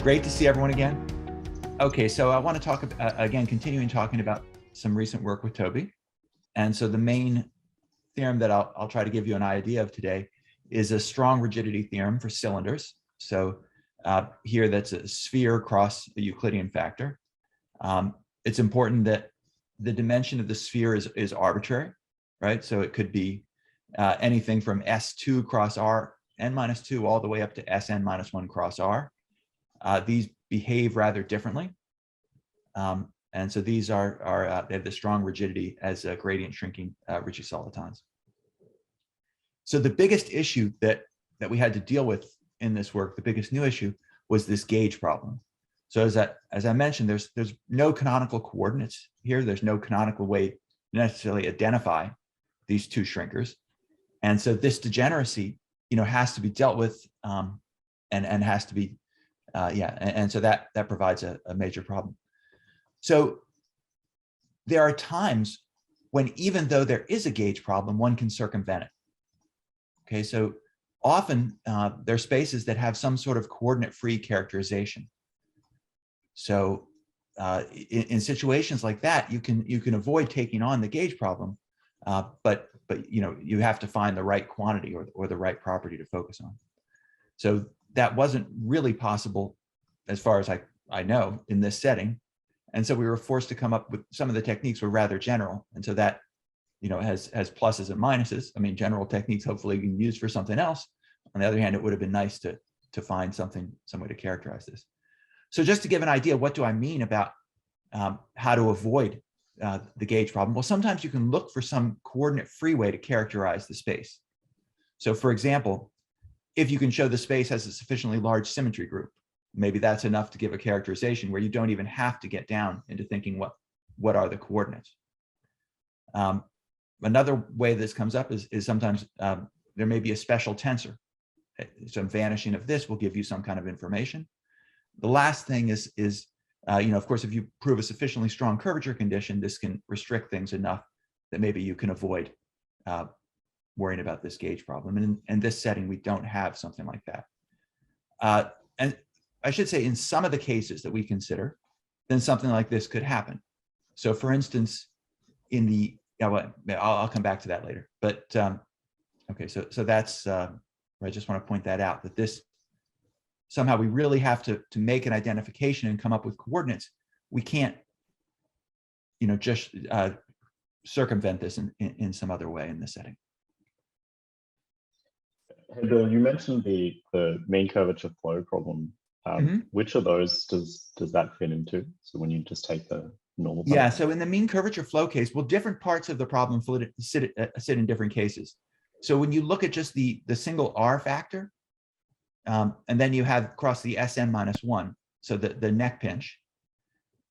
Great to see everyone again. Okay, so I want to talk again, continuing talking about some recent work with Toby. And so the main theorem that I'll try to give you an idea of today is a strong rigidity theorem for cylinders. So here that's a sphere across a Euclidean factor. It's important that the dimension of the sphere is arbitrary, right? So it could be anything from S2 cross R n minus 2 all the way up to Sn minus 1 cross R. These behave rather differently. And so these they have the strong rigidity as gradient shrinking Ricci solitons. So the biggest issue that we had to deal with in this work, the biggest new issue, was this gauge problem. So as I mentioned, there's no canonical coordinates here. There's no canonical way to necessarily identify these two shrinkers. And so this degeneracy, has to be dealt with and has to be, and so that provides a major problem. So there are times when, even though there is a gauge problem, one can circumvent it. Okay, so often there are spaces that have some sort of coordinate-free characterization. So in situations like that, you can avoid taking on the gauge problem, but you have to find the right quantity or the right property to focus on. So that wasn't really possible, as far as I know, in this setting. And so we were forced to come up with some of the techniques were rather general. And so that, has pluses and minuses. I mean, general techniques hopefully you can use for something else. On the other hand, it would have been nice to find some way to characterize this. So just to give an idea, what do I mean about how to avoid the gauge problem? Well, sometimes you can look for some coordinate-free way to characterize the space. So for example, if you can show the space has a sufficiently large symmetry group, maybe that's enough to give a characterization where you don't even have to get down into thinking what are the coordinates. Another way this comes up is sometimes there may be a special tensor. Some vanishing of this will give you some kind of information. The last thing is of course, if you prove a sufficiently strong curvature condition, this can restrict things enough that maybe you can avoid worrying about this gauge problem. And in this setting, we don't have something like that. And I should say, in some of the cases that we consider, then something like this could happen. So for instance, in the, I'll come back to that later. But okay, so that's, I just want to point that out, that this, somehow we really have to make an identification and come up with coordinates. We can't, just circumvent this in some other way in this setting. Hey Bill, you mentioned the mean curvature flow problem. Which of those does that fit into? So when you just take the normal part? Yeah, so in the mean curvature flow case, well, different parts of the problem sit in different cases. So when you look at just the single R factor, and then you have across the Sn minus 1, so the neck pinch,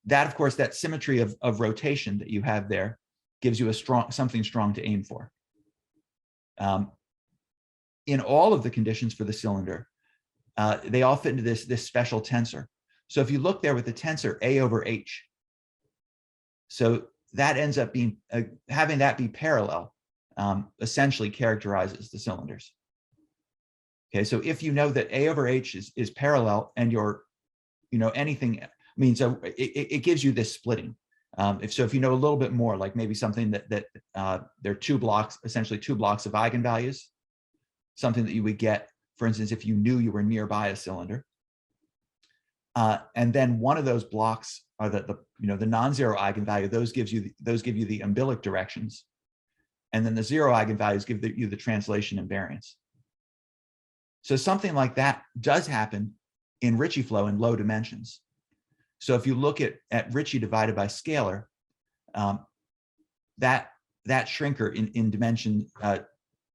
that of course, that symmetry of rotation that you have there gives you something strong to aim for. In all of the conditions for the cylinder, they all fit into this special tensor. So if you look there with the tensor A over H, so that ends up being, having that be parallel, essentially characterizes the cylinders. Okay, so if you know that A over H is parallel and you're, anything, so it gives you this splitting. If you know a little bit more, like maybe something that there are two blocks, essentially two blocks of eigenvalues, something that you would get, for instance, if you knew you were nearby a cylinder. And then one of those blocks are the non-zero eigenvalue. Those give you the umbilic directions, and then the zero eigenvalues give you the translation invariance. So something like that does happen in Ricci flow in low dimensions. So if you look at Ricci divided by scalar, that shrinker in dimension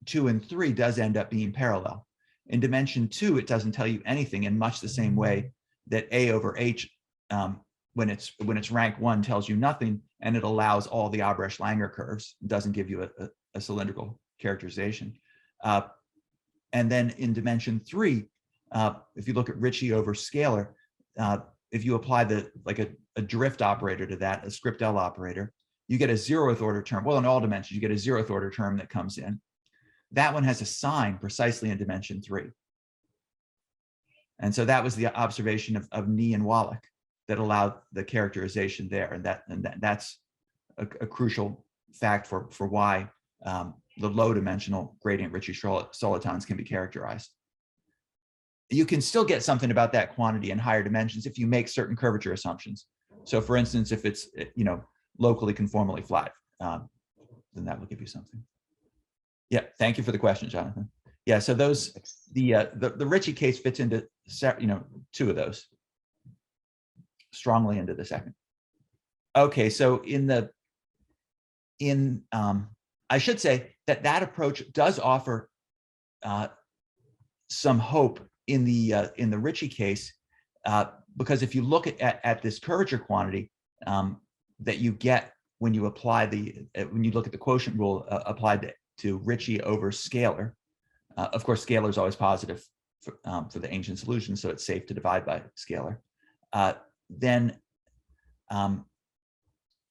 2 and 3 does end up being parallel. In dimension 2, it doesn't tell you anything in much the same way that A over H, when it's rank 1, tells you nothing, and it allows all the Albrecht-Langer curves. It doesn't give you a cylindrical characterization. And then in dimension 3, if you look at Ricci over scalar, if you apply a drift operator to that, a script L operator, you get a 0th order term. Well, in all dimensions, you get a 0th order term that comes in. That one has a sign precisely in dimension 3. And so that was the observation of Nee and Wallach that allowed the characterization there. And that's a crucial fact for why the low dimensional gradient Ricci solitons can be characterized. You can still get something about that quantity in higher dimensions if you make certain curvature assumptions. So for instance, if it's, locally conformally flat, then that will give you something. Yeah, thank you for the question, Jonathan. Yeah, so those, the Ricci case fits into, two of those, strongly into the second. Okay, so I should say that approach does offer some hope in the Ricci case, because if you look at this curvature quantity that you get when you apply when you look at the quotient rule applied to Ricci over scalar, of course scalar is always positive for the ancient solution, so it's safe to divide by scalar. Then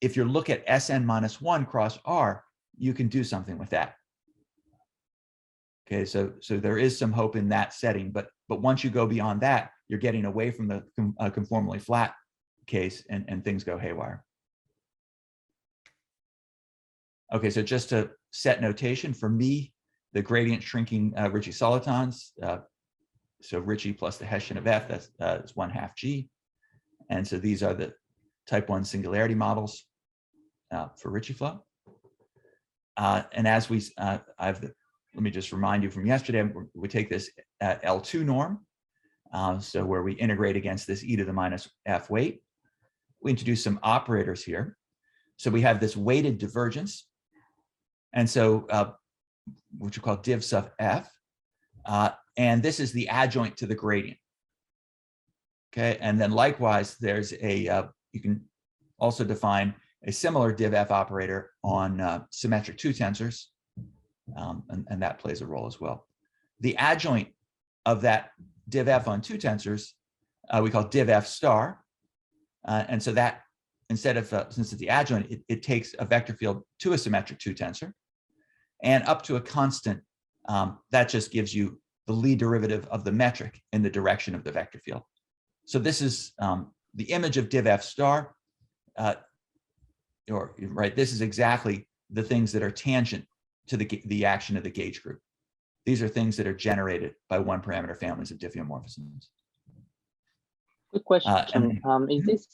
if you look at Sn-1 cross R, you can do something with that. Okay, so there is some hope in that setting, but once you go beyond that, you're getting away from the conformally flat case, and things go haywire. Okay, so just to set notation for me, the gradient shrinking Ricci solitons, so Ricci plus the Hessian of F, that's 1/2 G, and so these are the type 1 singularity models for Ricci flow. And as let me just remind you from yesterday, we take this L2 norm, so where we integrate against this e to the minus f weight. We introduce some operators here. So we have this weighted divergence, and so which we call div sub f, and this is the adjoint to the gradient. Okay, and then likewise, there's you can also define a similar div f operator on symmetric 2 tensors. And that plays a role as well. The adjoint of that div f on 2 tensors, we call div f star. And so that, instead of, since it's the adjoint, it takes a vector field to a symmetric 2 tensor. And up to a constant, that just gives you the Lie derivative of the metric in the direction of the vector field. So this is the image of div f star, this is exactly the things that are tangent to the action of the gauge group. These are things that are generated by 1-parameter families of diffeomorphisms. Good question. Is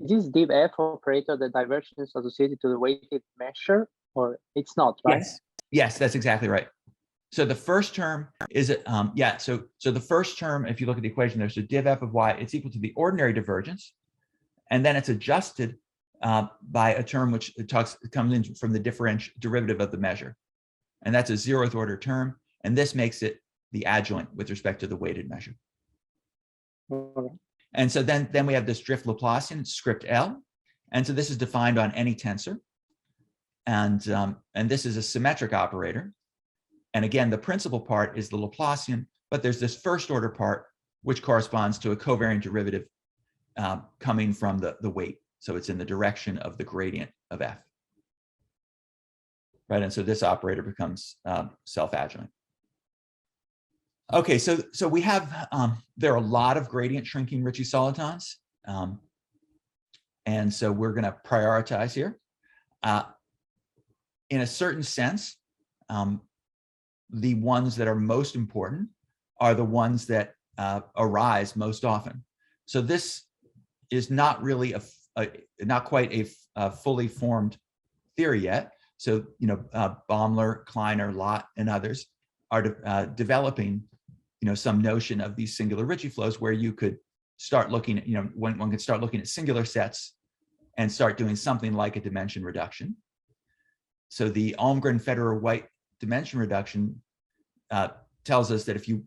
this div f operator the divergence associated to the weighted measure, or it's not, right? Yes, that's exactly right. So the first term is so the first term, if you look at the equation, there's a div f of y, it's equal to the ordinary divergence, and then it's adjusted by a term which comes in from the derivative of the measure. And that's a 0th order term. And this makes it the adjoint with respect to the weighted measure. And so then we have this drift Laplacian script L. And so this is defined on any tensor. And this is a symmetric operator. And again, the principal part is the Laplacian, but there's this first order part, which corresponds to a covariant derivative coming from the weight. So it's in the direction of the gradient of f. Right, and so this operator becomes self-adjoint. Okay, so we have, there are a lot of gradient shrinking Ricci solitons. And so we're gonna prioritize here. In a certain sense, the ones that are most important are the ones that arise most often. So this is not really not quite a fully formed theory yet. So, Baumler, Kleiner, Lott, and others are developing, some notion of these singular Ricci flows where you could start looking at, one could start looking at singular sets and start doing something like a dimension reduction. So the Almgren-Federer-White dimension reduction tells us that if you,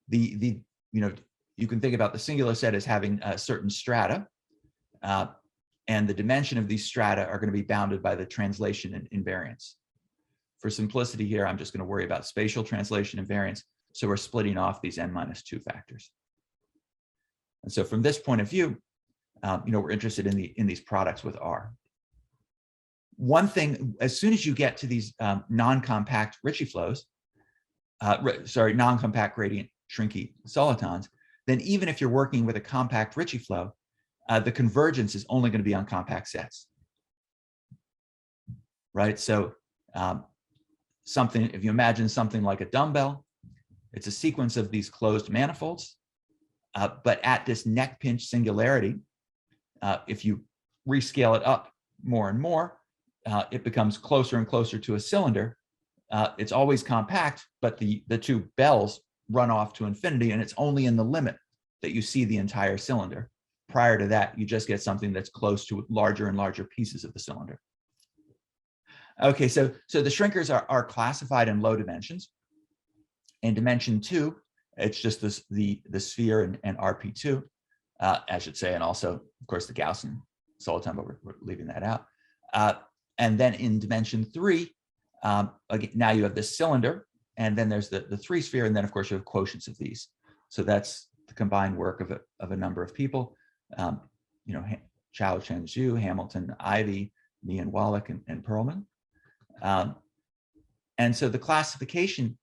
you can think about the singular set as having certain strata, and the dimension of these strata are going to be bounded by the translation and invariance. For simplicity here, I'm just going to worry about spatial translation invariance. So we're splitting off these n-2 factors. And so from this point of view, we're interested in these products with R. One thing, as soon as you get to these non-compact Ricci flows, non-compact gradient shrinky solitons, then even if you're working with a compact Ricci flow, the convergence is only going to be on compact sets, right? So if you imagine something like a dumbbell, it's a sequence of these closed manifolds, but at this neck pinch singularity, if you rescale it up more and more, it becomes closer and closer to a cylinder. It's always compact, but the two bells run off to infinity, and it's only in the limit that you see the entire cylinder. Prior to that, you just get something that's close to larger and larger pieces of the cylinder. Okay, so the shrinkers are classified in low dimensions. In dimension 2, it's just the sphere and RP2, I should say, and also, of course, the Gaussian soliton, but we're leaving that out. And then in dimension 3, again, now you have this cylinder, and then there's the 3-sphere, and then, of course, you have quotients of these. So that's the combined work of a number of people. Chow, Chen Zhu, Hamilton, Ivy, Meehan, Wallach, and Perlman. And so the classification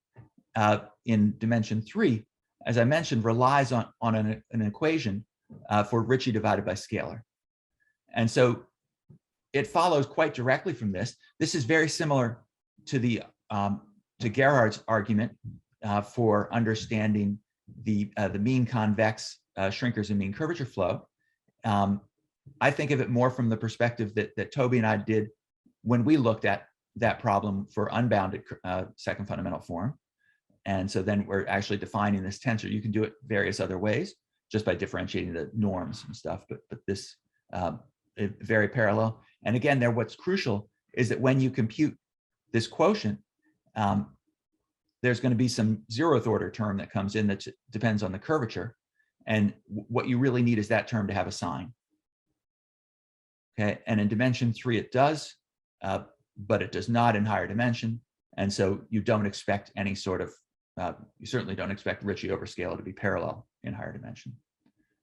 in dimension 3, as I mentioned, relies on an equation for Ricci divided by scalar. And so it follows quite directly from this. This is very similar to to Gerhard's argument for understanding the mean convex shrinkers and mean curvature flow. I think of it more from the perspective that Toby and I did when we looked at that problem for unbounded second fundamental form. And so then we're actually defining this tensor. You can do it various other ways, just by differentiating the norms and stuff, but this is very parallel. And again, what's crucial is that when you compute this quotient, there's going to be some 0th order term that comes in that depends on the curvature. And what you really need is that term to have a sign. Okay, and in dimension 3 it does, but it does not in higher dimension. And so you don't expect any sort of, you certainly don't expect Ricci over scalar to be parallel in higher dimension.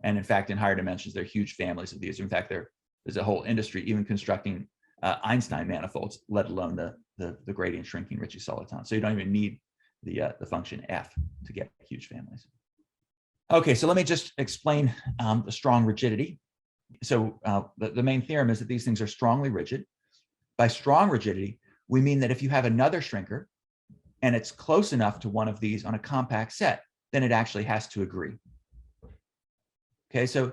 And in fact, in higher dimensions, there are huge families of these. In fact, there's a whole industry even constructing Einstein manifolds, let alone the gradient shrinking Ricci solitons. So you don't even need the function f to get huge families. Okay, so let me just explain the strong rigidity. So the main theorem is that these things are strongly rigid. By strong rigidity, we mean that if you have another shrinker and it's close enough to one of these on a compact set, then it actually has to agree. Okay, so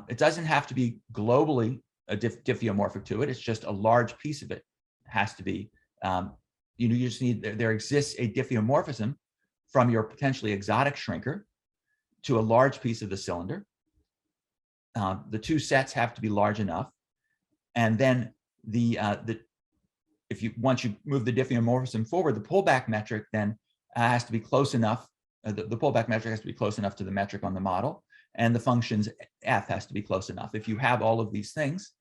it doesn't have to be globally diffeomorphic to it. It's just a large piece of it has to be. You just need, there exists a diffeomorphism from your potentially exotic shrinker to a large piece of the cylinder. The two sets have to be large enough, and then once you move the diffeomorphism forward, the pullback metric then has to be close enough. The pullback metric has to be close enough to the metric on the model, and the function's f has to be close enough. If you have all of these things,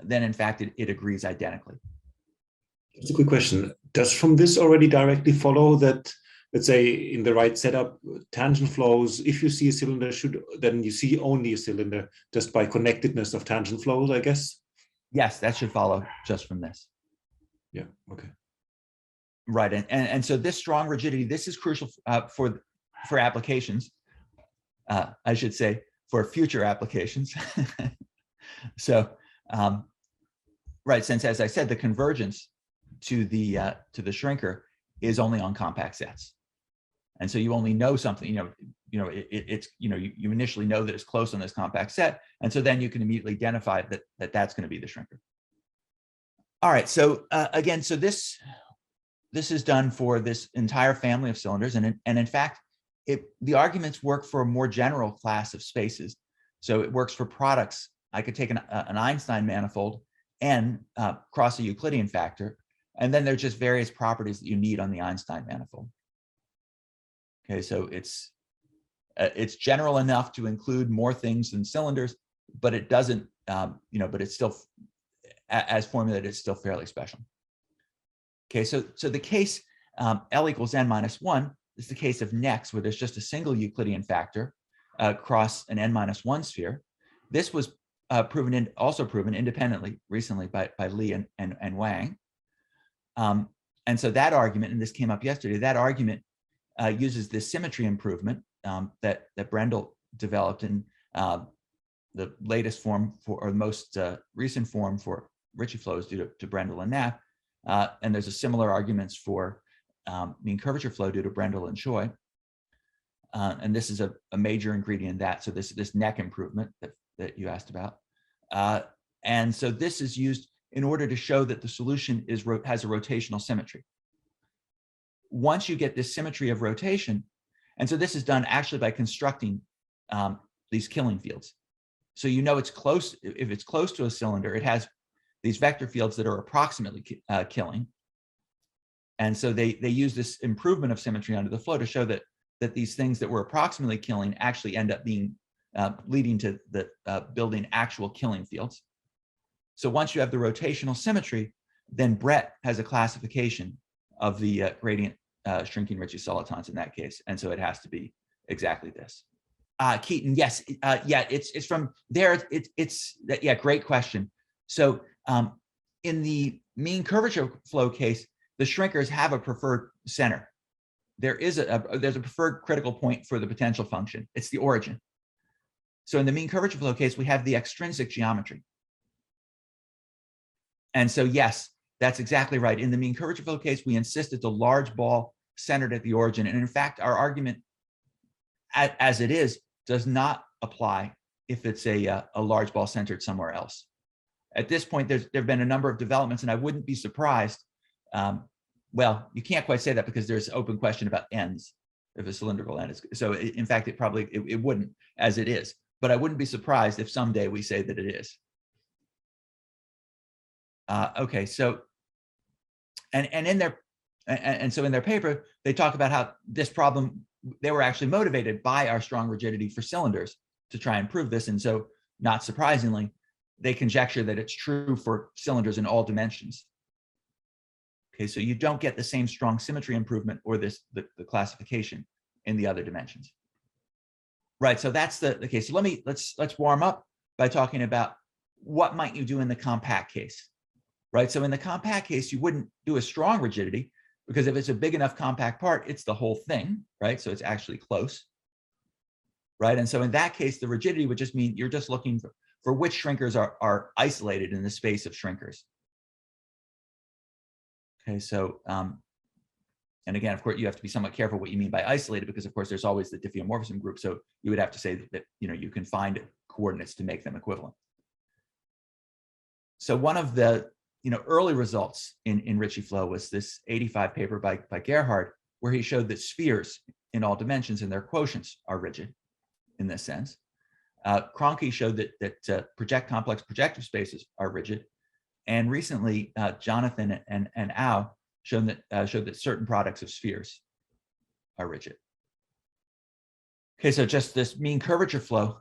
then in fact it agrees identically. That's a quick question. Does from this already directly follow that, let's say, in the right setup, tangent flows, if you see a cylinder, then you see only a cylinder just by connectedness of tangent flows, I guess? Yes, that should follow just from this. Yeah, okay. Right, and so this strong rigidity, this is crucial for applications, I should say, for future applications. So, right, since, as I said, the convergence to the shrinker is only on compact sets, and so you only know something. You initially know that it's close on this compact set, and so then you can immediately identify that's going to be the shrinker. All right, so again, so this is done for this entire family of cylinders, and in fact, the arguments work for a more general class of spaces. So it works for products. I could take an Einstein manifold and cross a Euclidean factor, and then there's just various properties that you need on the Einstein manifold. Okay, so it's general enough to include more things than cylinders, but it doesn't, but it's still, as formulated, it's still fairly special. Okay, so the case L equals n minus 1 is the case of necks, where there's just a single Euclidean factor across an n minus 1 sphere. This was also proven independently recently by Li and Wang. And so that argument, and this came up yesterday, that argument uses this symmetry improvement that Brendel developed in the latest form or the most recent form for Ricci flows due to Brendel and Knapp. And there's a similar arguments for mean curvature flow due to Brendel and Choi. And this is a major ingredient in that. So this neck improvement that you asked about. And so this is used in order to show that the solution has a rotational symmetry. Once you get this symmetry of rotation, and so this is done actually by constructing these killing fields. So you know it's close, if it's close to a cylinder, it has these vector fields that are approximately killing. And so they use this improvement of symmetry under the flow to show that these things that were approximately killing actually end up being leading to the building actual killing fields. So once you have the rotational symmetry, then Brett has a classification of the gradient shrinking Ricci solitons in that case. And so it has to be exactly this. Keaton, yes, yeah, it's from there. Yeah, great question. So in the mean curvature flow case, the shrinkers have a preferred center. There's a preferred critical point for the potential function. It's the origin. So in the mean curvature flow case, we have the extrinsic geometry. And so yes, that's exactly right. In the mean curvature flow case, we insist it's a large ball centered at the origin. And in fact, our argument as it is does not apply if it's a large ball centered somewhere else. At this point, there have been a number of developments, and I wouldn't be surprised. Well, you can't quite say that because there's an open question about ends, if a cylindrical end is. So in fact, it wouldn't as it is. But I wouldn't be surprised if someday we say that it is. Okay, so so in their paper, they talk about how this problem, they were actually motivated by our strong rigidity for cylinders to try and prove this. And so not surprisingly, they conjecture that it's true for cylinders in all dimensions. Okay, so you don't get the same strong symmetry improvement or the classification in the other dimensions. Right, so that's the case. So let's warm up by talking about what might you do in the compact case. Right, so in the compact case, you wouldn't do a strong rigidity because if it's a big enough compact part, it's the whole thing, right? So it's actually close, right? And so in that case, the rigidity would just mean you're just looking for which shrinkers are isolated in the space of shrinkers. Okay, so, and again, of course, you have to be somewhat careful what you mean by isolated because, of course, there's always the diffeomorphism group. So you would have to say that you can find coordinates to make them equivalent. So one of the early results in Ricci flow was this 85 paper by Gerhard, where he showed that spheres in all dimensions and their quotients are rigid in this sense. Kroenke showed that complex projective spaces are rigid. And recently, Jonathan and Au showed that certain products of spheres are rigid. Okay, so just this mean curvature flow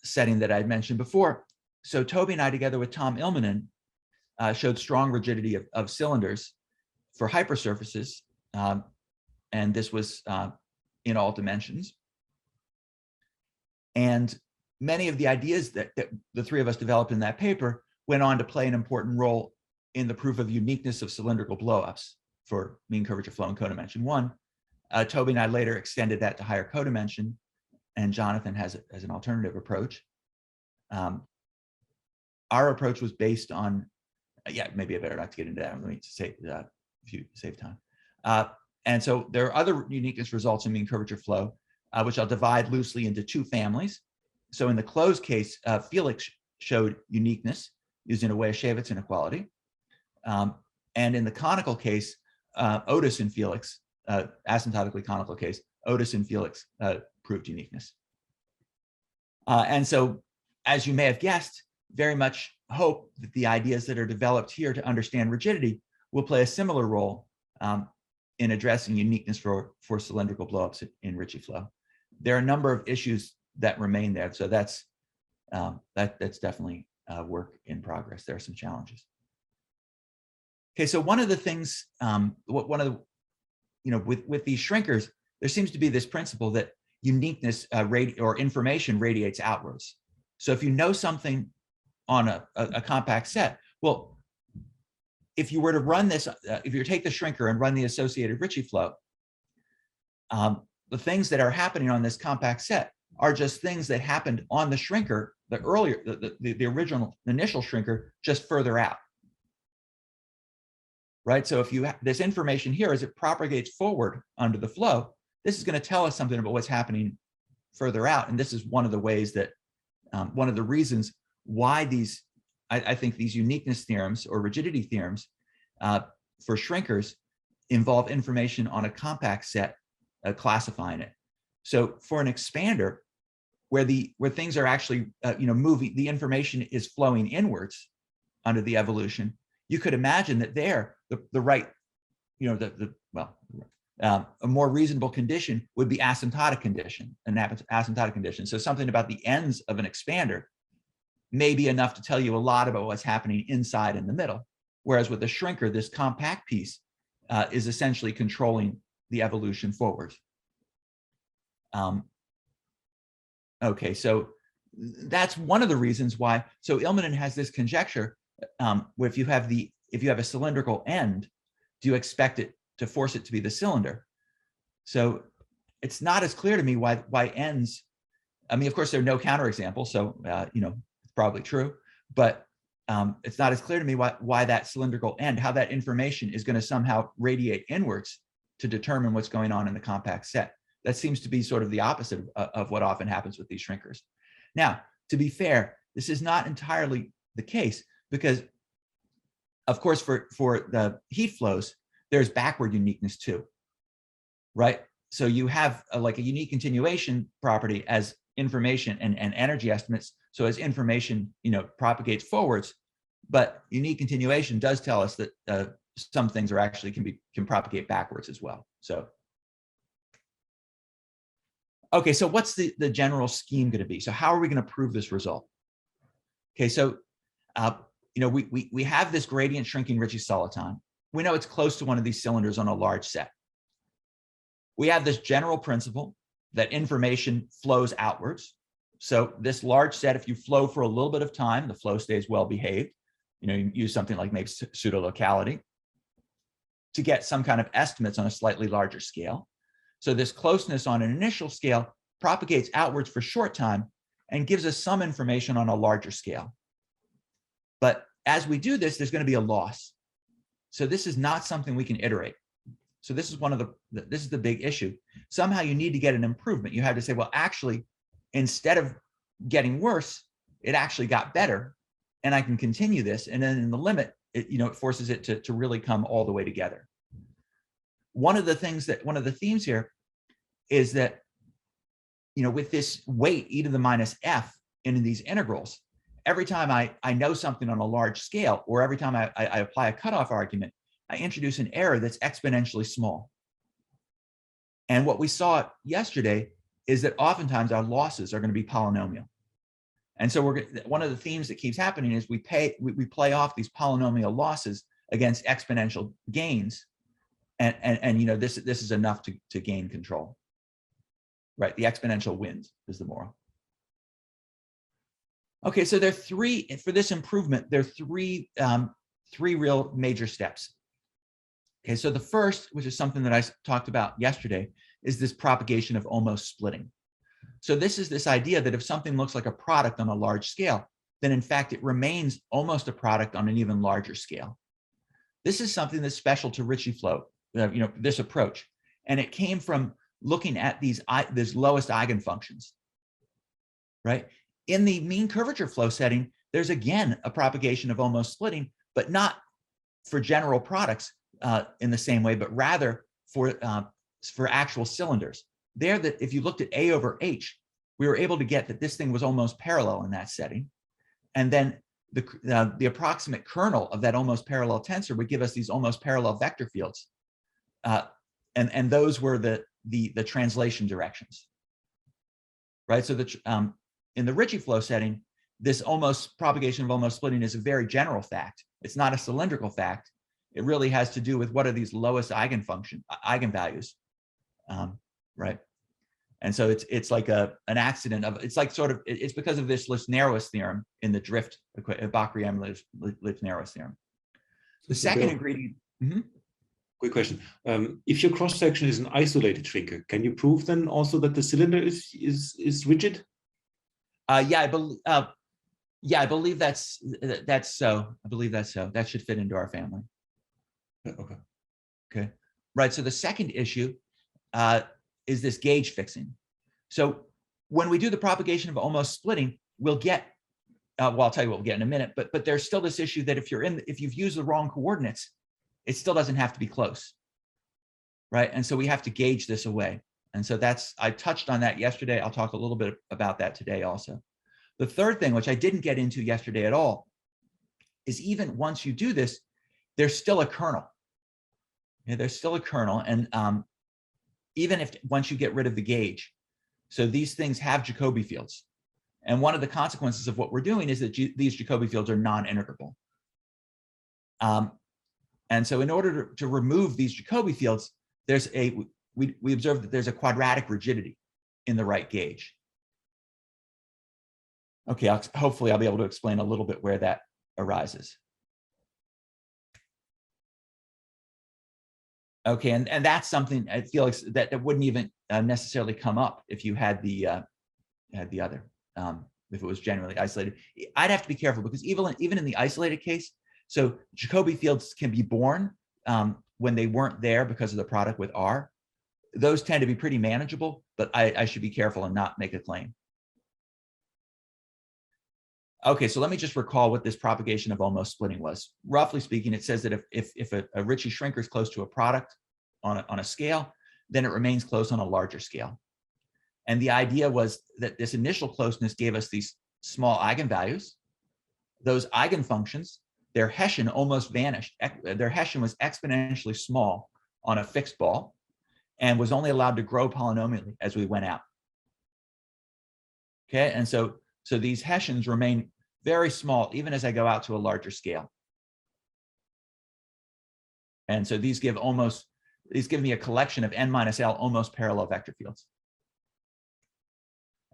setting that I had mentioned before. So Toby and I, together with Tom Ilmanen, showed strong rigidity of cylinders for hypersurfaces, and this was in all dimensions. And many of the ideas that the three of us developed in that paper went on to play an important role in the proof of uniqueness of cylindrical blowups for mean curvature flow in codimension 1. Toby and I later extended that to higher codimension, and Jonathan has an alternative approach. Our approach was based on, yeah, maybe I better not to get into that. Let me say if you save time. And so there are other uniqueness results in mean curvature flow, which I'll divide loosely into two families. So in the closed case, Felix showed uniqueness using a Weiershevitz inequality. And in the conical case, Otis and Felix, asymptotically conical case, Otis and Felix proved uniqueness. And so, as you may have guessed, very much hope that the ideas that are developed here to understand rigidity will play a similar role in addressing uniqueness for cylindrical blowups in Ricci flow. There are a number of issues that remain there, so that's definitely work in progress. There are some challenges. Okay, so one of the things, with these shrinkers, there seems to be this principle that uniqueness or information radiates outwards. So if you know something on a compact set, well, if you were to run this, if you take the shrinker and run the associated Ricci flow, the things that are happening on this compact set are just things that happened on the shrinker, the earlier, the original initial shrinker, just further out. Right? So if you have this information here, as it propagates forward under the flow, this is going to tell us something about what's happening further out. And this is one of the ways that, one of the reasons why these, I think these uniqueness theorems or rigidity theorems for shrinkers involve information on a compact set, classifying it. So for an expander, where things are actually moving, the information is flowing inwards under the evolution, you could imagine that there, the right, a more reasonable condition would be asymptotic condition, an asymptotic condition. So something about the ends of an expander may be enough to tell you a lot about what's happening inside in the middle. Whereas with the shrinker, this compact piece is essentially controlling the evolution forward. Okay, so that's one of the reasons why. So Ilmanen has this conjecture where if you have a cylindrical end, do you expect it to force it to be the cylinder? So it's not as clear to me why ends. I mean, of course, there are no counterexamples, so it's probably true, but it's not as clear to me why that cylindrical end, how that information is going to somehow radiate inwards to determine what's going on in the compact set. That seems to be sort of the opposite of what often happens with these shrinkers. Now, to be fair, this is not entirely the case because, of course, for the heat flows, there's backward uniqueness too, right? So you have like a unique continuation property as information and energy estimates. So as information, propagates forwards, but unique continuation does tell us that some things are actually can propagate backwards as well. So. Okay, so what's the general scheme going to be? So how are we going to prove this result? Okay, so we have this gradient shrinking Ricci soliton. We know it's close to one of these cylinders on a large set. We have this general principle that information flows outwards. So this large set, if you flow for a little bit of time, the flow stays well behaved. You use something like maybe pseudo-locality to get some kind of estimates on a slightly larger scale. So this closeness on an initial scale propagates outwards for short time and gives us some information on a larger scale. But as we do this, there's going to be a loss. So this is not something we can iterate. So this is this is the big issue. Somehow you need to get an improvement. You have to say, well, actually, instead of getting worse, it actually got better, and I can continue this. And then in the limit, it forces it to really come all the way together. One of the themes here is that, with this weight e to the minus f in these integrals, every time I know something on a large scale, or every time I apply a cutoff argument, I introduce an error that's exponentially small. And what we saw yesterday is that oftentimes our losses are going to be polynomial. And so one of the themes that keeps happening is we play off these polynomial losses against exponential gains. And this is enough to gain control, right? The exponential wins is the moral. Okay, so there are for this improvement, there are three real major steps. Okay, so the first, which is something that I talked about yesterday, is this propagation of almost splitting. So this is this idea that if something looks like a product on a large scale, then in fact it remains almost a product on an even larger scale. This is something that's special to Ricci flow. This approach, and it came from looking at these lowest eigenfunctions, right? In the mean curvature flow setting, there's again a propagation of almost splitting, but not for general products in the same way, but rather for actual cylinders. There, that if you looked at A over H, we were able to get that this thing was almost parallel in that setting, and then the approximate kernel of that almost parallel tensor would give us these almost parallel vector fields. And those were the translation directions, right? So in the Ricci flow setting, this propagation of almost splitting is a very general fact. It's not a cylindrical fact. It really has to do with what are these lowest eigenvalues, right? And so it's like an accident of, it's like sort of, it's because of this Linearization theorem in the drift, Bakriam Linearization theorem. The second ingredient. Quick question. If your cross section is an isolated shrinker, can you prove then also that the cylinder is rigid? Yeah, I believe that's so. I believe that's so. That should fit into our family. Okay. Okay. Right. So the second issue is this gauge fixing. So when we do the propagation of almost splitting, we'll get. Well, I'll tell you what we'll get in a minute. But there's still this issue that if you've used the wrong coordinates, it still doesn't have to be close. Right. And so we have to gauge this away. And so I touched on that yesterday. I'll talk a little bit about that today also. The third thing, which I didn't get into yesterday at all, is even once you do this, there's still a kernel. Yeah, there's still a kernel. And even if once you get rid of the gauge, so these things have Jacobi fields. And one of the consequences of what we're doing is that these Jacobi fields are non-integrable. And so in order to remove these Jacobi fields, we observe that there's a quadratic rigidity in the right gauge. Okay, hopefully I'll be able to explain a little bit where that arises. Okay, and that's something I feel like that wouldn't even necessarily come up if you had the other, if it was generally isolated. I'd have to be careful because even in the isolated case, so Jacobi fields can be born when they weren't there because of the product with R. Those tend to be pretty manageable, but I should be careful and not make a claim. Okay, so let me just recall what this propagation of almost splitting was. Roughly speaking, it says that if a Ricci shrinker is close to a product on a scale, then it remains close on a larger scale. And the idea was that this initial closeness gave us these small eigenvalues. Those eigenfunctions, their Hessian almost vanished. Their Hessian was exponentially small on a fixed ball and was only allowed to grow polynomially as we went out. Okay, and so these Hessians remain very small even as I go out to a larger scale. And so these give me a collection of n-L almost parallel vector fields.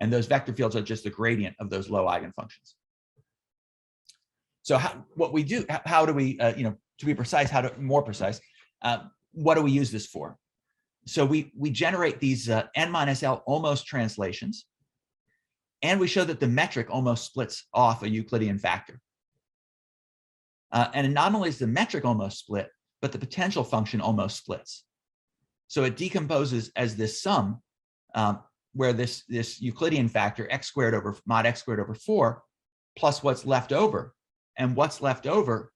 And those vector fields are just the gradient of those low eigenfunctions. So how do we, to be precise, more precise, what do we use this for? So we generate these n-L almost translations. And we show that the metric almost splits off a Euclidean factor. And not only is the metric almost split, but the potential function almost splits. So it decomposes as this sum, where this Euclidean factor x squared over mod x squared over 4 plus what's left over. And what's left over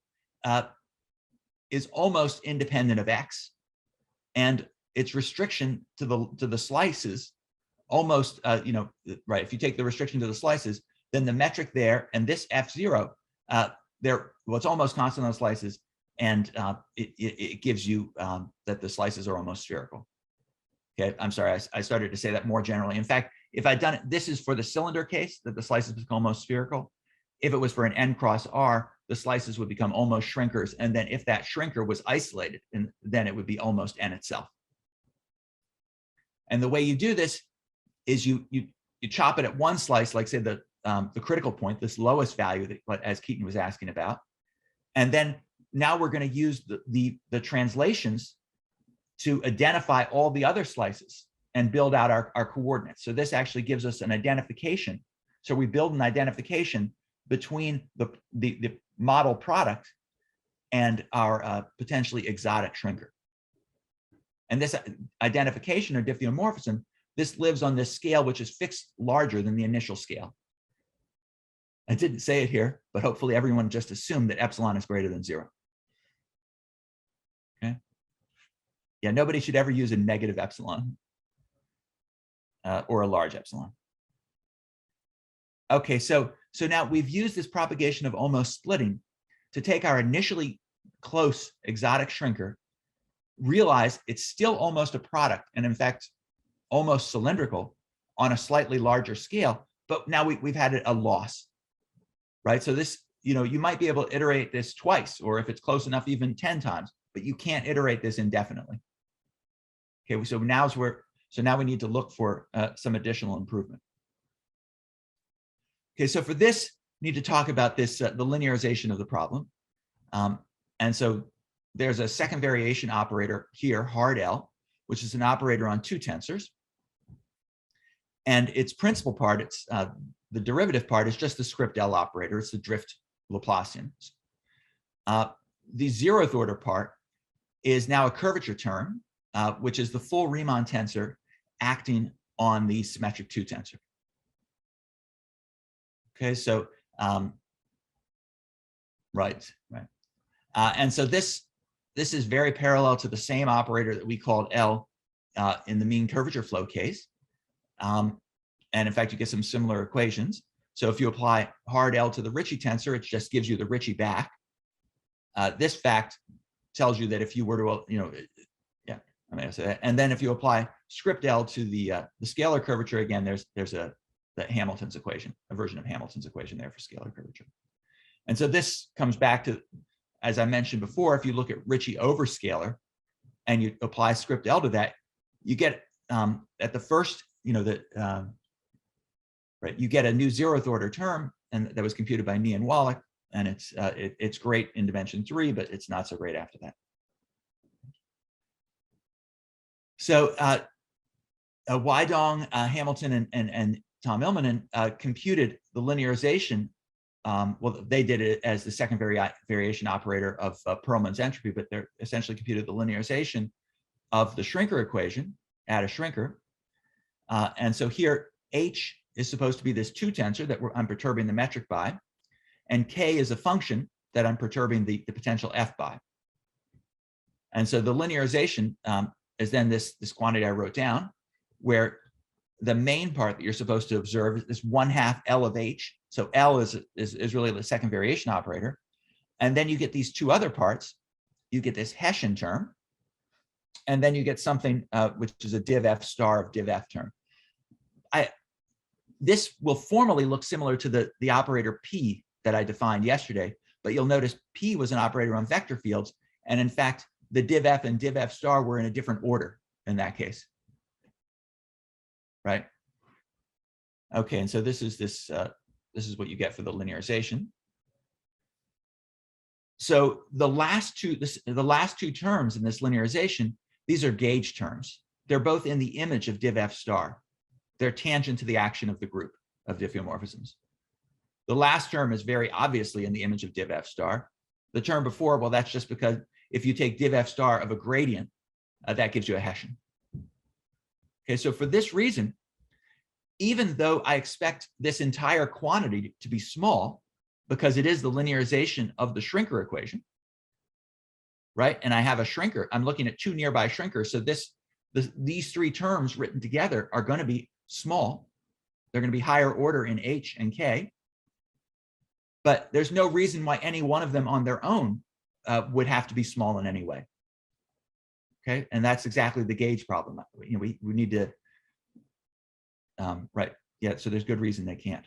is almost independent of x. And its restriction to the slices almost, right, if you take the restriction to the slices, then the metric there and this F0, it's almost constant on slices, and it gives you that the slices are almost spherical. Okay, I'm sorry, I started to say that more generally. In fact, if I'd done it, this is for the cylinder case, that the slices become almost spherical. If it was for an n cross r, the slices would become almost shrinkers, and then if that shrinker was isolated, then it would be almost n itself. And the way you do this is you chop it at one slice, like say the critical point, this lowest value that, as Keaton was asking about, and then now we're going to use the translations to identify all the other slices and build out our coordinates. So this actually gives us an identification. So we build an identification between the model product and our potentially exotic shrinker. And this identification or diffeomorphism, this lives on this scale, which is fixed larger than the initial scale. I didn't say it here, but hopefully everyone just assumed that epsilon is greater than 0. Okay. Yeah, nobody should ever use a negative epsilon or a large epsilon. Okay, so now we've used this propagation of almost splitting to take our initially close exotic shrinker, realize it's still almost a product, and in fact, almost cylindrical on a slightly larger scale, but now we've had a loss, right? So this, you might be able to iterate this twice, or if it's close enough, even 10 times, but you can't iterate this indefinitely. Okay, so now we need to look for some additional improvement. Okay, so for this, we need to talk about this, the linearization of the problem. And so there's a second variation operator here, hard L, which is an operator on two tensors. And its principal part, it's the derivative part is just the script L operator. It's the drift Laplacian. The zeroth order part is now a curvature term, which is the full Riemann tensor acting on the symmetric 2 tensor. Okay, so right. And so this is very parallel to the same operator that we called L in the mean curvature flow case. And in fact, you get some similar equations. So if you apply hard L to the Ricci tensor, it just gives you the Ricci back. This fact tells you that if you were to, I mean, say that. And then if you apply script L to the scalar curvature, again, there's the Hamilton's equation, a version of Hamilton's equation there for scalar curvature. And so this comes back to, as I mentioned before, if you look at Ricci over scalar and you apply script L to that, you get at the first, you get a new zeroth order term, and that was computed by Nie and Wallach, and it's great in dimension 3, but it's not so great after that. So Weidong, Hamilton, and Tom Ilmanen computed the linearization. Well, they did it as the second variation operator of Perlman's entropy, but they're essentially computed the linearization of the shrinker equation at a shrinker. And so here, H is supposed to be this 2 tensor that I'm perturbing the metric by, and K is a function that I'm perturbing the potential F by. And so the linearization is then this quantity I wrote down, where the main part that you're supposed to observe is 1/2 L of H. So L is really the second variation operator. And then you get these two other parts. You get this Hessian term, and then you get something which is a div F star of div F term. This will formally look similar to the operator P that I defined yesterday, but you'll notice P was an operator on vector fields. And in fact, the div F and div F star were in a different order in that case. Right? Okay, and so this is what you get for the linearization. So the last two terms in this linearization, these are gauge terms. They're both in the image of div F star. They're tangent to the action of the group of diffeomorphisms. The last term is very obviously in the image of div F star. The term before, well, that's just because if you take div F star of a gradient, that gives you a Hessian. Okay, so for this reason, even though I expect this entire quantity to be small, because it is the linearization of the shrinker equation, right? And I have a shrinker, I'm looking at 2 nearby shrinkers. So these 3 terms written together are going to be small. They're going to be higher order in H and K. But there's no reason why any one of them on their own would have to be small in any way. Okay, and that's exactly the gauge problem. We need to, right, yeah, so there's good reason they can't.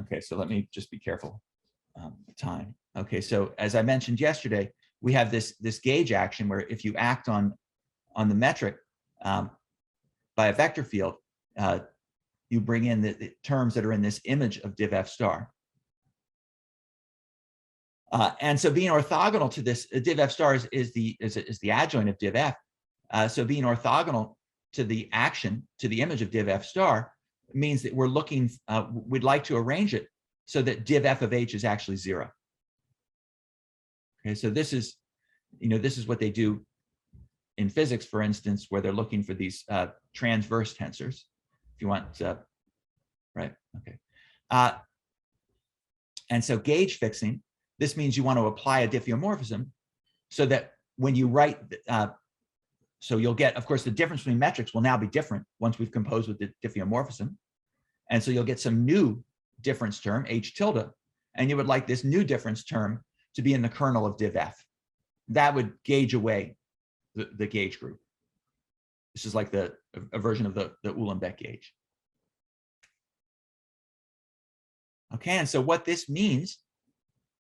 Okay, so let me just be careful. Time. Okay, so as I mentioned yesterday, we have this gauge action where if you act on the metric by a vector field, you bring in the terms that are in this image of div F star. And so being orthogonal to this, div F star is the adjoint of div F. So being orthogonal to the action, to the image of div F star, means that we're looking, we'd like to arrange it so that div F of H is actually 0. Okay, so this is what they do in physics, for instance, where they're looking for these transverse tensors. If you want, right? Okay. And so gauge fixing, this means you want to apply a diffeomorphism so that when you write, so you'll get, of course, the difference between metrics will now be different once we've composed with the diffeomorphism. And so you'll get some new difference term, H tilde, and you would like this new difference term to be in the kernel of div F. That would gauge away the gauge group. This is like a version of the Uhlenbeck gauge. Okay, and so what this means,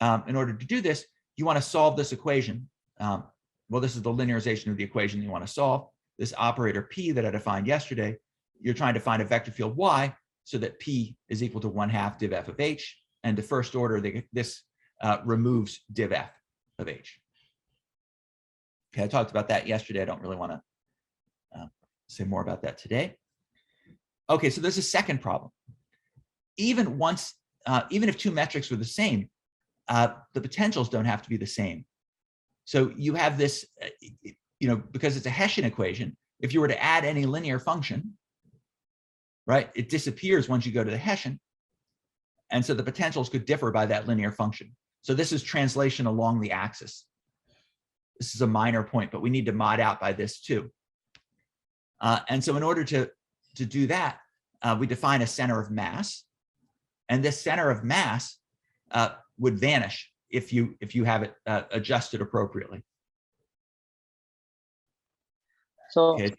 in order to do this, you want to solve this equation. Well, this is the linearization of the equation you want to solve. This operator P that I defined yesterday, you're trying to find a vector field Y so that P is equal to 1/2 div F of H. And to first order, this removes div F. of H. Okay, I talked about that yesterday. I don't really want to say more about that today. Okay, so there's a second problem. Even if two metrics were the same, the potentials don't have to be the same. So you have this, because it's a Hessian equation, if you were to add any linear function, right, it disappears once you go to the Hessian. And so the potentials could differ by that linear function. So this is translation along the axis. This is a minor point, but we need to mod out by this too. And so in order to do that, we define a center of mass. And this center of mass would vanish if you have it adjusted appropriately. So Okay.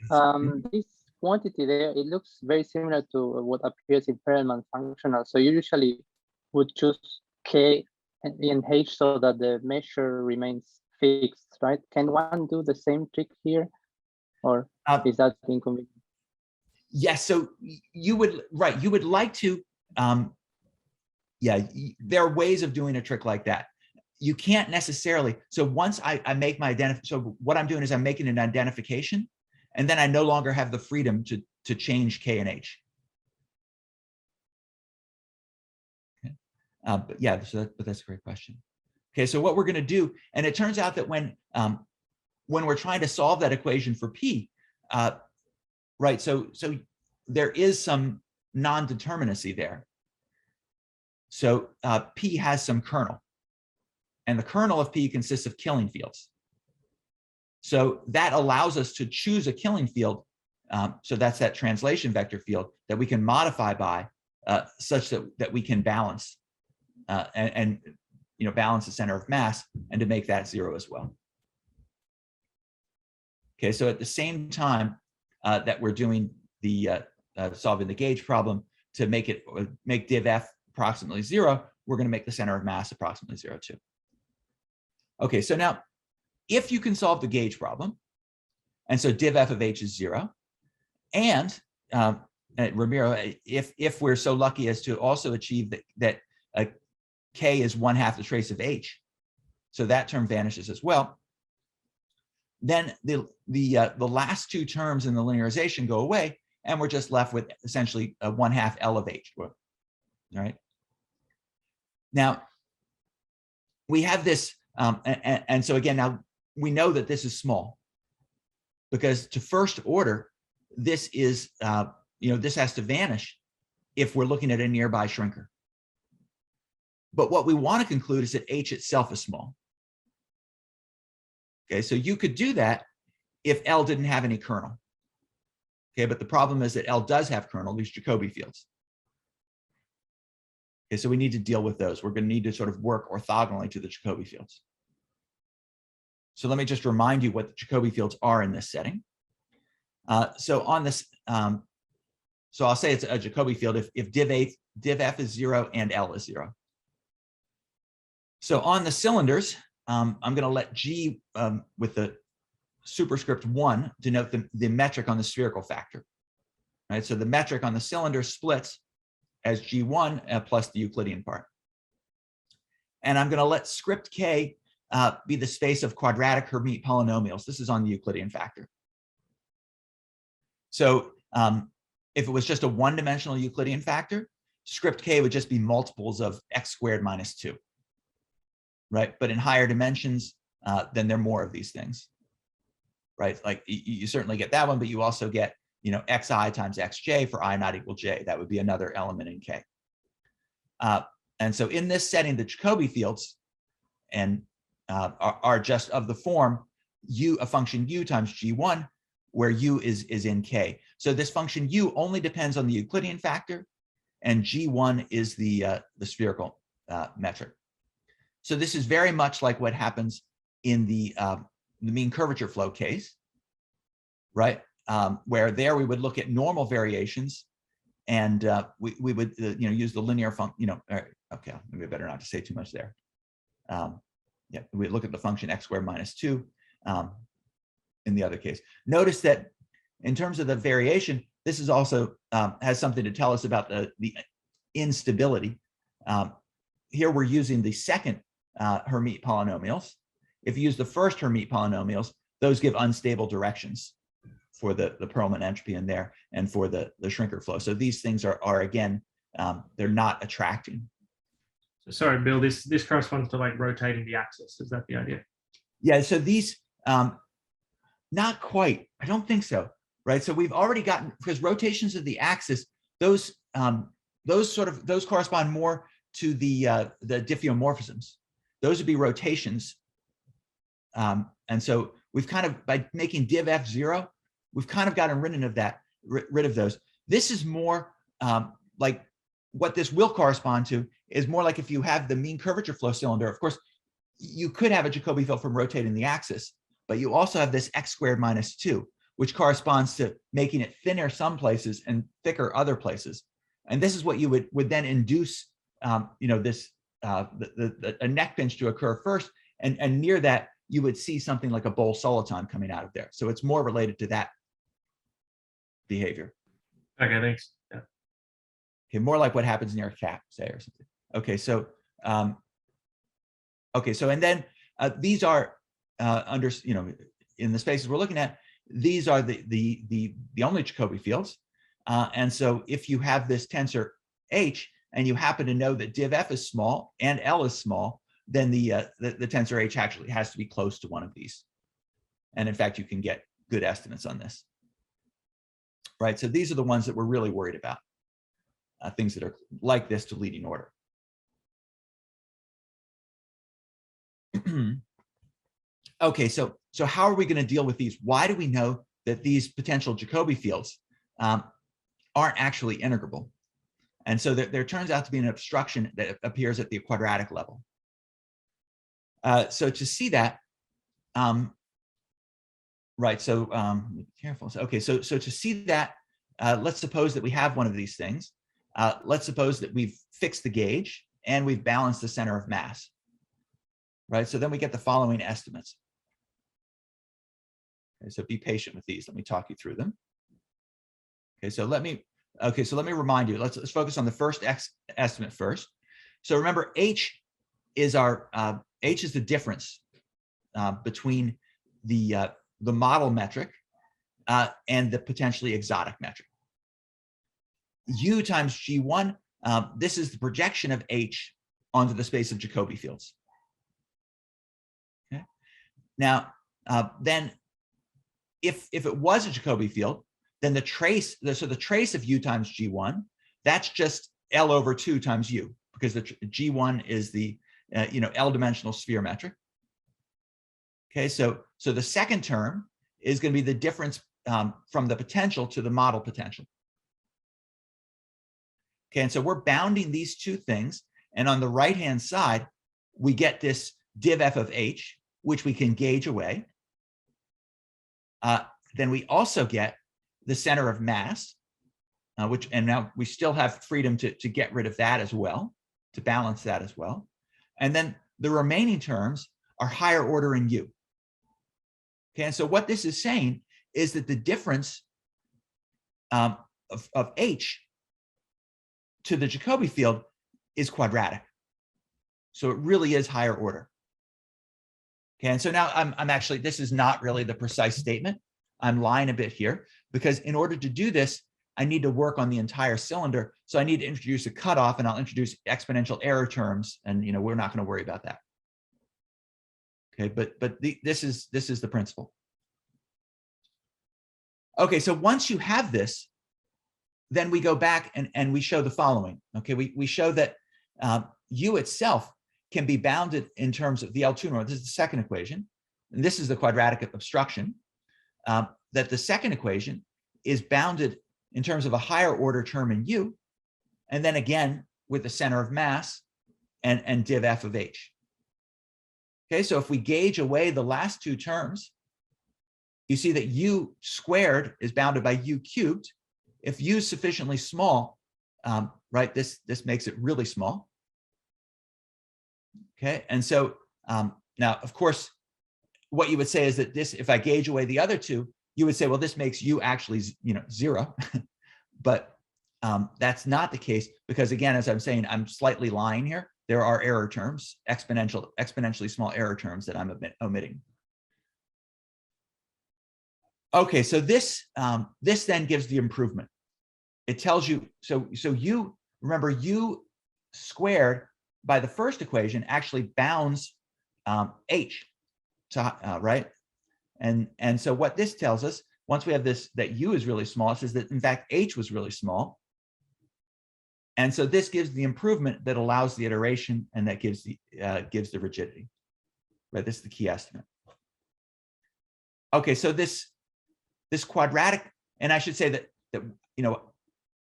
this quantity there, it looks very similar to what appears in Perelman functional. So you usually would choose K and H so that the measure remains fixed, right? Can one do the same trick here, or is that inconvenient? Yes, so you would like to, there are ways of doing a trick like that. You can't necessarily, so once I make my so what I'm doing is I'm making an identification, and then I no longer have the freedom to change K and H. Okay. But yeah, but that's a great question. Okay, so what we're going to do, and it turns out that when we're trying to solve that equation for P, right, so there is some non-determinacy there. So P has some kernel, and the kernel of P consists of killing fields. So that allows us to choose a killing field. So that's that translation vector field that we can modify by such that we can balance and balance the center of mass, and to make that 0 as well. Okay, so at the same time that we're doing the solving the gauge problem, to make div f approximately 0, we're going to make the center of mass approximately 0 too. Okay, so now if you can solve the gauge problem, and so div f of h is 0, and Ramiro, if we're so lucky as to also achieve that k is 1/2 the trace of h, so that term vanishes as well, then the last two terms in the linearization go away, and we're just left with essentially a 1/2 L of h. All right. Now we have this, and so again, now we know that this is small, because to first order, this is this has to vanish if we're looking at a nearby shrinker. But what we want to conclude is that h itself is small. Okay, so you could do that if L didn't have any kernel. Okay, but the problem is that L does have kernel, these Jacobi fields. Okay, so we need to deal with those. We're going to need to sort of work orthogonally to the Jacobi fields. So let me just remind you what the Jacobi fields are in this setting. So on this, so I'll say it's a Jacobi field if div f is 0 and L is 0. So on the cylinders, I'm going to let G with the superscript 1 denote the metric on the spherical factor. Right, so the metric on the cylinder splits as G1 plus the Euclidean part. And I'm going to let script K be the space of quadratic Hermite polynomials. This is on the Euclidean factor. So if it was just a one-dimensional Euclidean factor, script K would just be multiples of x squared minus 2. Right, but in higher dimensions, then there are more of these things. Right, like you certainly get that one, but you also get xi times xj for I not equal j. That would be another element in K. And so in this setting, the Jacobi fields are just of the form a function u times g1, where u is in K. So this function u only depends on the Euclidean factor, and g1 is the spherical metric. So this is very much like what happens in the mean curvature flow case, right? Where there we would look at normal variations, and we would use the linear function. Okay, maybe better not to say too much there. Yeah, we look at the function x squared minus 2 in the other case. Notice that in terms of the variation, this is also has something to tell us about the instability. Here we're using the second Hermite polynomials, If you use the first Hermite polynomials, those give unstable directions for the Perlman entropy in there and for the shrinker flow. So these things are again, they're not attracting. So sorry, Bill, this corresponds to like rotating the axis. Is that the idea? Yeah, so these, not quite, I don't think so, right? So we've already gotten, because rotations of the axis, those correspond more to the diffeomorphisms. Those would be rotations. And so we've kind of, by making div f 0, we've kind of gotten rid of those. This is more like what this will correspond to is more like if you have the mean curvature flow cylinder. Of course, you could have a Jacobi field from rotating the axis, but you also have this x squared minus 2, which corresponds to making it thinner some places and thicker other places. And this is what you would then induce, this a neck pinch to occur first, and near that you would see something like a bowl soliton coming out of there. So it's more related to that behavior. Okay, thanks. Yeah. Okay, more like what happens near a cap, say, or something. Okay, so and then these are under, in the spaces we're looking at, these are the only Jacobi fields. And so if you have this tensor H and you happen to know that div f is small and L is small, then the tensor H actually has to be close to one of these. And in fact, you can get good estimates on this. Right, so these are the ones that we're really worried about, things that are like this to leading order. Okay, so how are we going to deal with these? Why do we know that these potential Jacobi fields aren't actually integrable? And so there turns out to be an obstruction that appears at the quadratic level. So to see that, right, so be careful. So, okay, so to see that, let's suppose that we have one of these things. Let's suppose that we've fixed the gauge and we've balanced the center of mass. Right, so then we get the following estimates. Okay, so be patient with these. Let me talk you through them. Okay, so let me remind you. Let's focus on the first estimate first. So remember, H is the difference between the model metric and the potentially exotic metric. U times G1, this is the projection of H onto the space of Jacobi fields. Okay. Now, then, if it was a Jacobi field, then the trace of U times G1, that's just L over 2 times U, because the G1 is the L-dimensional sphere metric. Okay, so the second term is going to be the difference from the potential to the model potential. Okay, and so we're bounding these two things, and on the right-hand side, we get this div f of H, which we can gauge away. Then we also get the center of mass, and now we still have freedom to get rid of that as well, to balance that as well. And then the remaining terms are higher order in U. Okay, and so what this is saying is that the difference of H to the Jacobi field is quadratic. So it really is higher order. Okay, and so now I'm actually, this is not really the precise statement. I'm lying a bit here, because in order to do this, I need to work on the entire cylinder. So I need to introduce a cutoff, and I'll introduce exponential error terms, and we're not going to worry about that. Okay, but this is the principle. Okay, so once you have this, then we go back and we show the following. Okay, we show that U itself can be bounded in terms of the L2 norm. This is the second equation, and this is the quadratic obstruction. That the second equation is bounded in terms of a higher order term in U, and then again with the center of mass and div f of H. Okay, so if we gauge away the last two terms, you see that U squared is bounded by U cubed. If U is sufficiently small, right, this makes it really small. Okay, and so now, of course, what you would say is that this, if I gauge away the other two, you would say, well, this makes U actually, 0. But that's not the case, because again, as I'm saying, I'm slightly lying here. there are error terms, exponentially small error terms that I'm omitting. Okay, so this this then gives the improvement. It tells you, so you remember u squared by the first equation actually bounds h to right, and so what this tells us, once we have this that u is really small, it says that in fact h was really small, and so this gives the improvement that allows the iteration, and that gives the rigidity. Right, this is the key estimate. Okay, so this quadratic, and I should say that you know,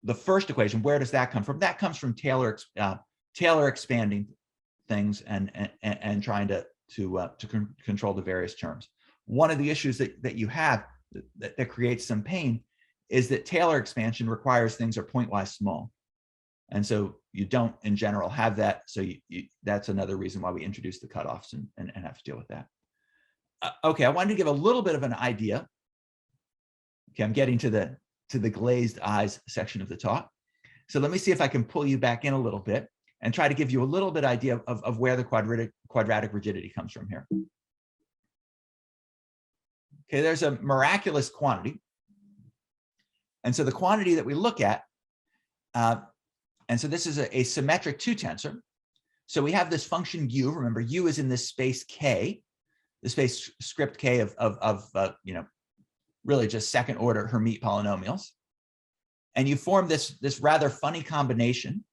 the first equation, where does that come from? That comes from Taylor expanding things and trying to control the various terms. One of the issues that you have that creates some pain is that Taylor expansion requires things are pointwise small, and so you don't in general have that. So that's another reason why we introduced the cutoffs and have to deal with that. Okay, I wanted to give a little bit of an idea. Okay, I'm getting to the glazed eyes section of the talk. So let me see if I can pull you back in a little bit and try to give you a little bit idea of where the quadratic rigidity comes from here. Okay, there's a miraculous quantity. And so the quantity that we look at, and so this is a symmetric two tensor. So we have this function u. Remember, u is in this space k, the space script k of you know, really just second order Hermite polynomials. And you form this rather funny combination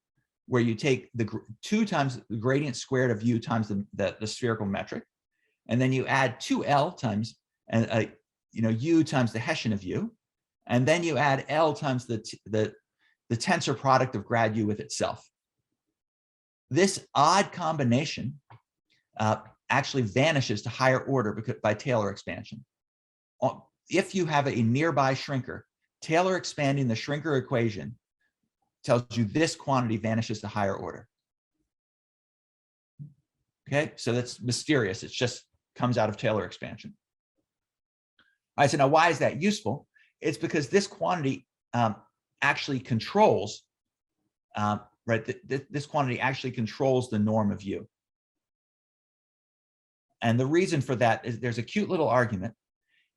where you take the 2 times the gradient squared of u times the spherical metric, and then you add 2L times you know, u times the Hessian of u, and then you add L times the tensor product of grad u with itself. This odd combination actually vanishes to higher order by Taylor expansion. If you have a nearby shrinker, Taylor expanding the shrinker equation tells you this quantity vanishes to higher order. Okay, so that's mysterious. It just comes out of Taylor expansion. All right, so now why is that useful? It's because this quantity actually controls, right? This quantity actually controls the norm of u. And the reason for that is there's a cute little argument.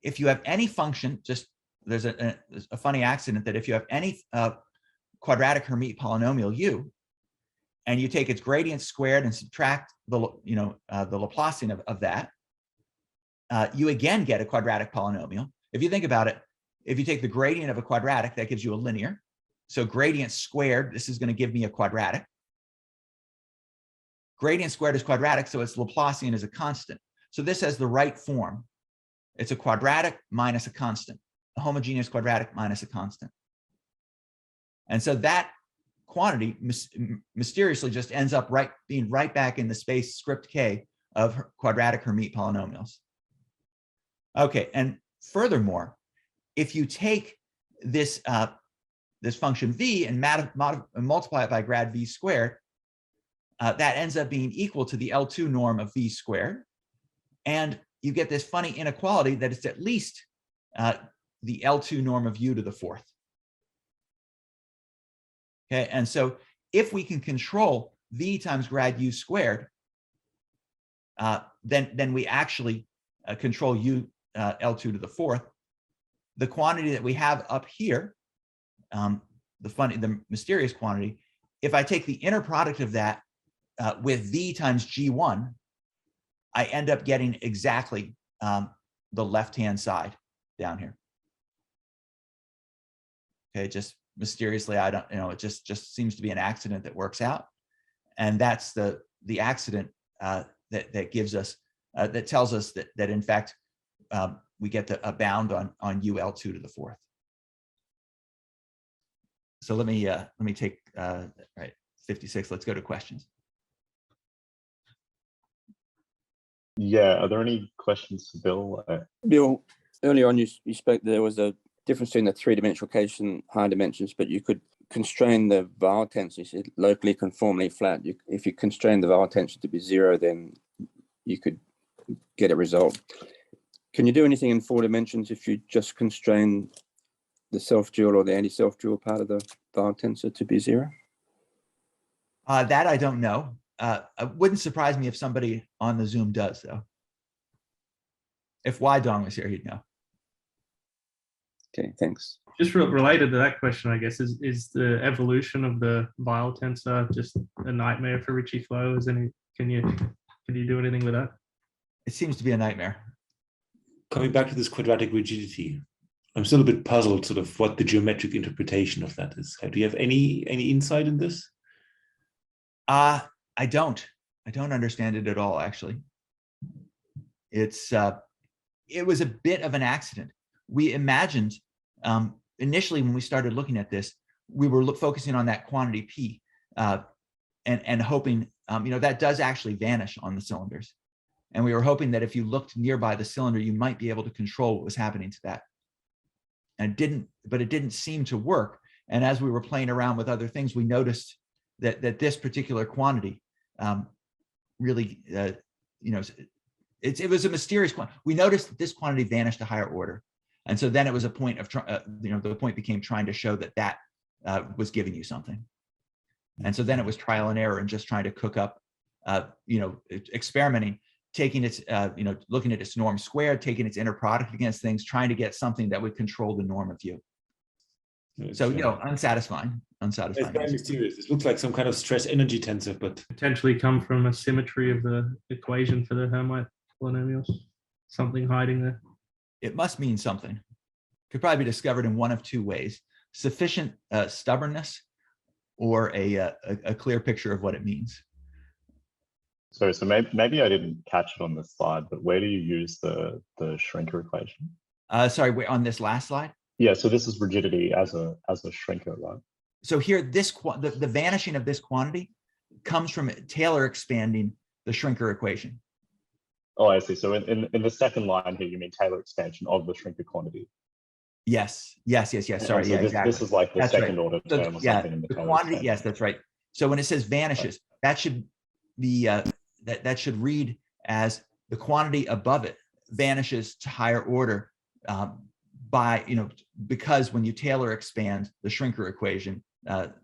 If you have any function, just there's a funny accident that if you have any quadratic Hermite polynomial u, and you take its gradient squared and subtract the the Laplacian of that, you again get a quadratic polynomial. If you think about it, if you take the gradient of a quadratic, that gives you a linear. So gradient squared, this is going to give me a quadratic. Gradient squared is quadratic, so its Laplacian is a constant. So this has the right form. It's a quadratic minus a constant, a homogeneous quadratic minus a constant. And so that quantity mysteriously just ends up being right back in the space script k of quadratic Hermite polynomials. Okay, and furthermore, if you take this this function v and multiply it by grad v squared, that ends up being equal to the L2 norm of v squared, and you get this funny inequality that it's at least the L2 norm of u to the 4th. Okay, and so if we can control v times grad u squared, then we actually control u L2 to the 4th. The quantity that we have up here, the mysterious quantity, if I take the inner product of that with v times g1, I end up getting exactly the left-hand side down here. Okay, just mysteriously, I don't, it just seems to be an accident that works out, and that's the accident that gives us that tells us that in fact we get a bound on UL2 to the 4th. So let me take right 56. Let's go to questions. Yeah, are there any questions for Bill? Bill, earlier on you spoke there was a difference between the three-dimensional case and higher dimensions, but you could constrain the Weyl tensor. You said locally conformally flat. If you constrain the Weyl tensor to be 0, then you could get a result. Can you do anything in 4 dimensions if you just constrain the self-dual or the anti-self-dual part of the Weyl tensor to be 0? That I don't know. it wouldn't surprise me if somebody on the Zoom does, though. If Wydong was here, he'd know. Okay, thanks. Just related to that question, I guess, is the evolution of the Weyl tensor just a nightmare for Ricci flows? And can you do anything with that? It seems to be a nightmare. Coming back to this quadratic rigidity, I'm still a bit puzzled sort of what the geometric interpretation of that is. Do you have any insight in this? I don't understand it at all, actually. It was a bit of an accident. We imagined initially when we started looking at this, we were focusing on that quantity P and hoping, that does actually vanish on the cylinders. And we were hoping that if you looked nearby the cylinder, you might be able to control what was happening to that. And it didn't seem to work. And as we were playing around with other things, we noticed that this particular quantity really, it was a mysterious quantity. We noticed that this quantity vanished to higher order. And so then it was a point of, the point became trying to show that was giving you something. And so then it was trial and error and just trying to cook up, experimenting, taking its, looking at its norm squared, taking its inner product against things, trying to get something that would control the norm of view. So, unsatisfying. It's very mysterious. It looks like some kind of stress energy tensor, but potentially come from a symmetry of the equation for the Hermite polynomials. Something hiding there. It must mean something. Could probably be discovered in one of two ways: sufficient stubbornness, or a clear picture of what it means. So maybe I didn't catch it on this slide, but where do you use the shrinker equation? Sorry, on this last slide. Yeah, so this is rigidity as a shrinker, right? So here, the vanishing of this quantity comes from Taylor expanding the shrinker equation. Oh, I see. So in the second line here, you mean Taylor expansion of the shrinker quantity? Yes. Sorry, so exactly. This is like the second order term or something in the Taylor quantity. expansion. Yes, that's right. So when it says vanishes, that should be that should read as the quantity above it vanishes to higher order because when you Taylor expand the shrinker equation,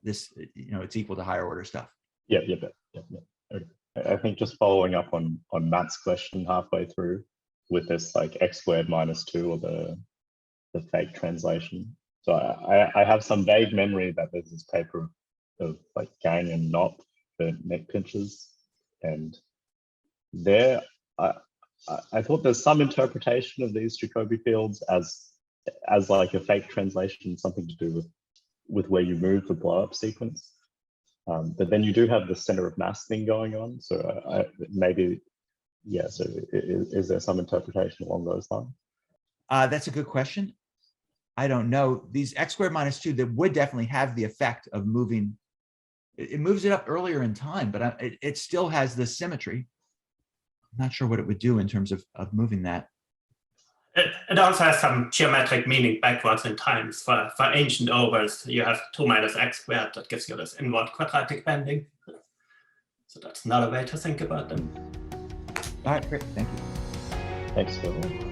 it's equal to higher order stuff. Yeah. Okay. I think just following up on Matt's question halfway through with this like x squared minus 2 or the fake translation. So I have some vague memory that there's this paper of like Gang and Knopp, the neck pinches, and there I thought there's some interpretation of these Jacobi fields as like a fake translation, something to do with where you move the blow up sequence. But then you do have the center of mass thing going on. So so is there some interpretation along those lines? That's a good question. I don't know. These x squared minus 2 that would definitely have the effect of moving. It moves it up earlier in time, but it still has this symmetry. I'm not sure what it would do in terms of moving that. It also has some geometric meaning backwards in time. For ancient overs, you have 2 minus x squared. That gives you this inward quadratic bending. So that's another way to think about them. All right, great. Thank you. Thanks, Phil.